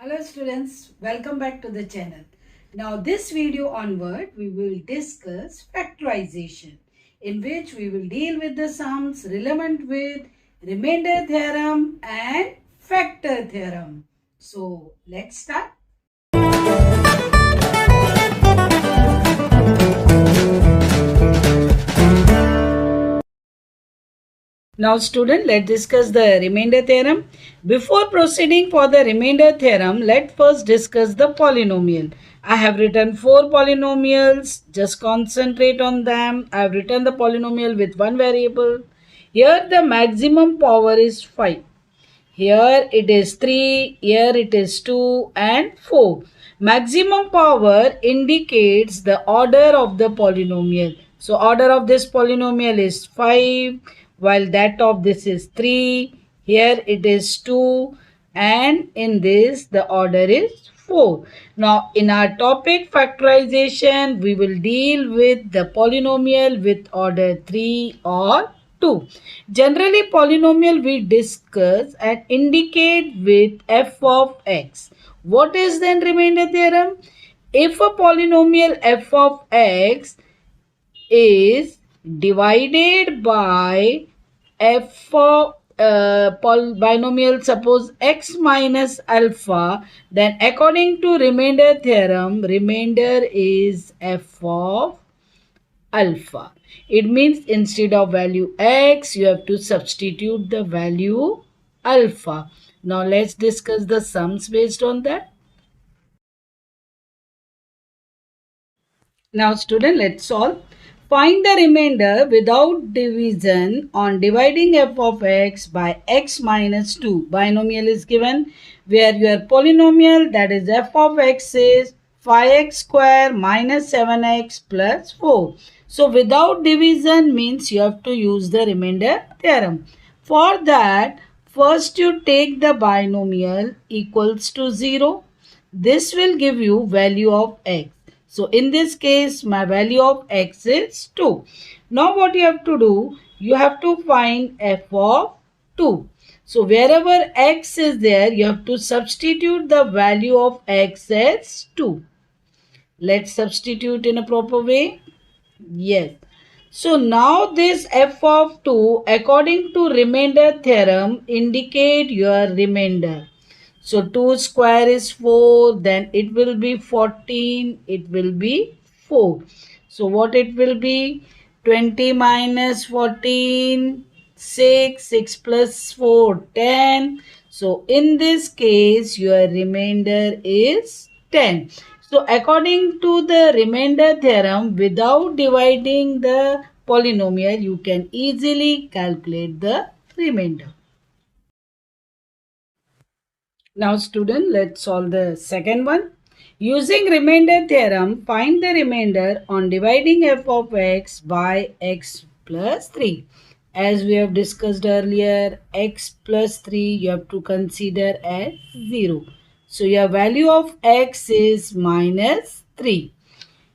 Hello students, welcome back to the channel. Now this video onward we will discuss factorization, in which we will deal with the sums relevant with remainder theorem and factor theorem. So let's start. Now student, let's discuss the remainder theorem. Before proceeding for the remainder theorem, let's first discuss the polynomial. I have written 4 polynomials. Just concentrate on them. I have written the polynomial with one variable. Here the maximum power is 5. Here it is 3, here it is 2 and 4. Maximum power indicates the order of the polynomial. So order of this polynomial is 5, while that of this is 3. Here it is 2 and in this the order is 4. Now in our topic factorization, we will deal with the polynomial with order 3 or 2. Generally, polynomial we discuss and indicate with f of x. What is then remainder theorem? If a polynomial f of x is divided by f of binomial, suppose x minus alpha, then according to remainder theorem, remainder is f of alpha. It means instead of value x, you have to substitute the value alpha. Now let's discuss the sums based on that. Now student, let's solve. Find the remainder without division on dividing f of x by x minus 2. Binomial is given where your polynomial, that is f of x, is 5x square minus 7x plus 4. So without division means you have to use the remainder theorem. For that, first you take the binomial equals to 0. This will give you value of x. So in this case, my value of x is 2. Now what you have to do, you have to find f of 2. So wherever x is there, you have to substitute the value of x as 2. Let's substitute in a proper way. Yes. So now this f of 2 according to remainder theorem indicate your remainder. So 2 square is 4, then it will be 14, it will be 4. So what it will be? 20 minus 14, 6, 6 plus 4, 10. So in this case, your remainder is 10. So according to the remainder theorem, without dividing the polynomial, you can easily calculate the remainder. Now student, let's solve the second one. Using remainder theorem, find the remainder on dividing f of x by x plus 3. As we have discussed earlier, x plus 3 you have to consider as 0. So your value of x is minus 3.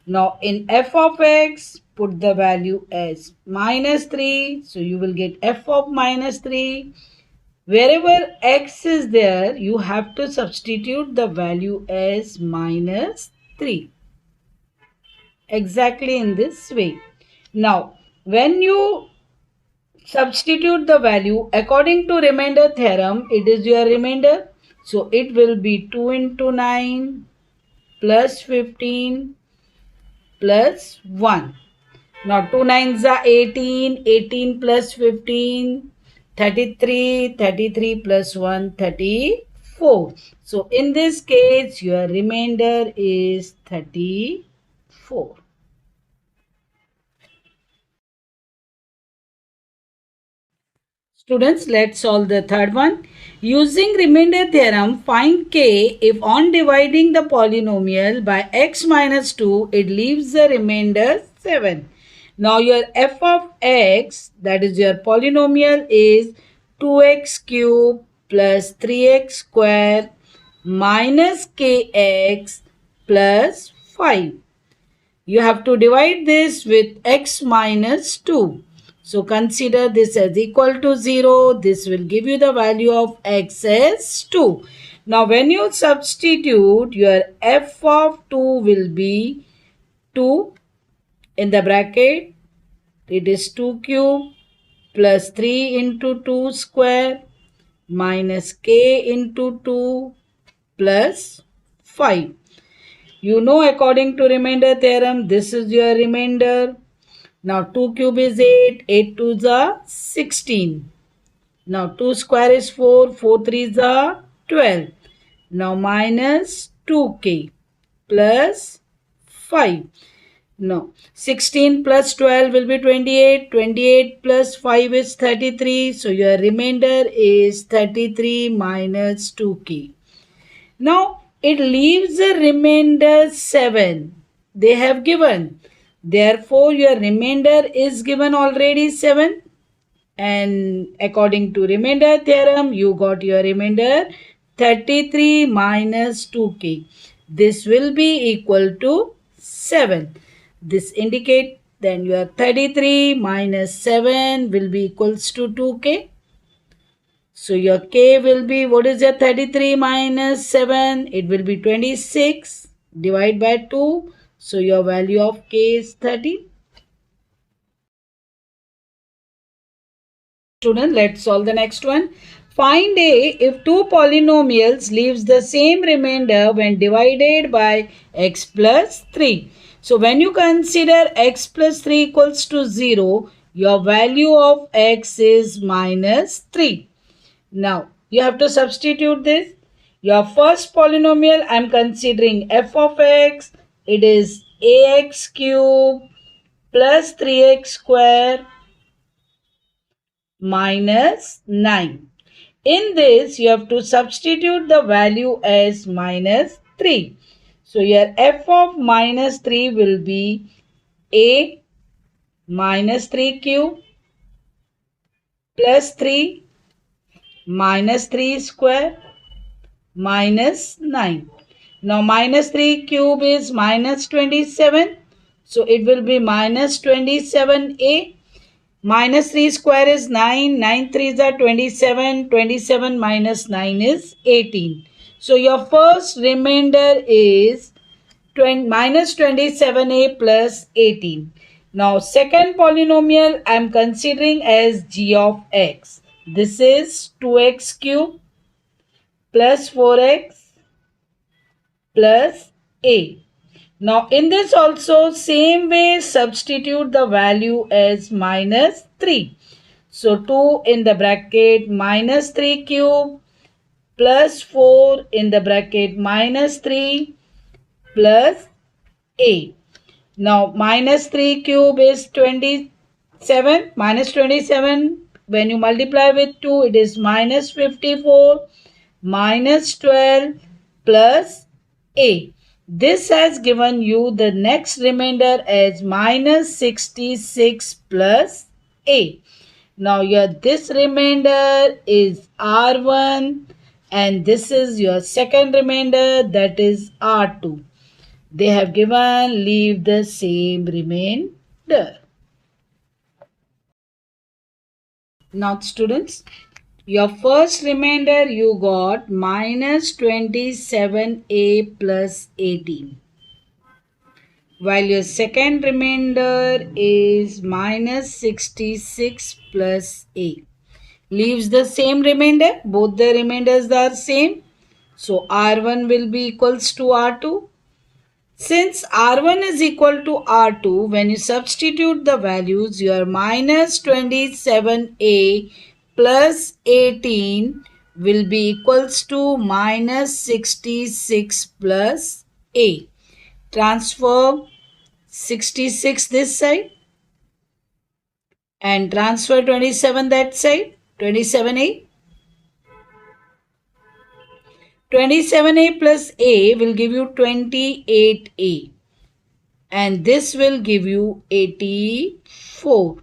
Now in f of x, put the value as minus 3. So you will get f of minus 3. Wherever x is there, you have to substitute the value as minus 3. Exactly in this way. Now, when you substitute the value according to remainder theorem, it is your remainder. So, it will be 2 into 9 plus 15 plus 1. Now 2 nines are 18, 18 plus 15, 33, 33 plus 1, 34. So in this case, your remainder is 34. Students, let's solve the third one. Using remainder theorem, find k if on dividing the polynomial by x minus 2, it leaves the remainder 7. Now your f of x, that is your polynomial, is 2x cube plus 3x square minus kx plus 5. You have to divide this with x minus 2. So consider this as equal to 0. This will give you the value of x as 2. Now when you substitute, your f of 2 will be 2 in the bracket. It is 2 cube plus 3 into 2 square minus k into 2 plus 5. You know, according to remainder theorem, this is your remainder. Now 2 cube is 8, 8 2s are 16. Now 2 square is 4, 4 3s are 12. Now minus 2k plus 5. No, 16 plus 12 will be 28. 28 plus 5 is 33. So your remainder is 33 minus 2k. Now it leaves a remainder 7. They have given. Therefore your remainder is given already 7. And according to remainder theorem, you got your remainder 33 minus 2k. This will be equal to 7. This indicate then your 33 minus 7 will be equals to 2k. So your k will be, what is your 33 minus 7? It will be 26. Divide by 2. So your value of k is 30. Student, let's solve the next one. Find a if two polynomials leaves the same remainder when divided by x plus 3. So when you consider x plus 3 equals to 0, your value of x is minus 3. Now you have to substitute this. Your first polynomial I am considering f of x. It is ax cube plus 3x square minus 9. In this, you have to substitute the value as minus 3. So, your f of minus 3 will be a minus 3 cube plus 3 minus 3 square minus 9. Now, minus 3 cube is minus 27. So, it will be minus 27a. Minus 3 square is 9. 9 3s are 27. 27 minus 9 is 18. So your first remainder is minus 27a plus 18. Now second polynomial I am considering as g of x. This is 2x cube plus 4x plus a. Now in this also same way substitute the value as minus 3. So 2 in the bracket minus 3 cube plus 4 in the bracket minus 3 plus a. Now minus 3 cube is 27. Minus 27 when you multiply with 2 it is minus 54 minus 12 plus a. This has given you the next remainder as minus 66 plus a. Now your this remainder is R1 and this is your second remainder, that is R2. They have given leave the same remainder. Now students, your first remainder you got minus 27a plus 18. While your second remainder is minus 66 plus a. Leaves the same remainder. Both the remainders are same. So R1 will be equals to R2. Since R1 is equal to R2, when you substitute the values, your minus 27a plus 18 will be equals to minus 66 plus a. Transfer 66 this side and transfer 27 that side. 27a. 27a plus a will give you 28a and this will give you 84.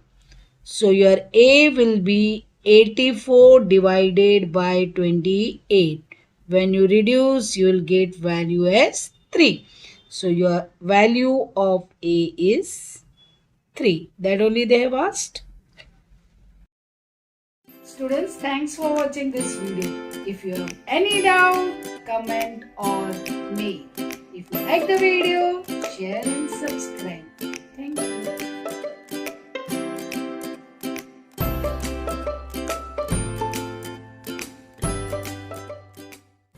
So your a will be 84 divided by 28. When you reduce, you will get value as 3. So your value of a is 3. That only they have asked. students, thanks for watching this video. If you have any doubt, comment or mail. If you like the video, share it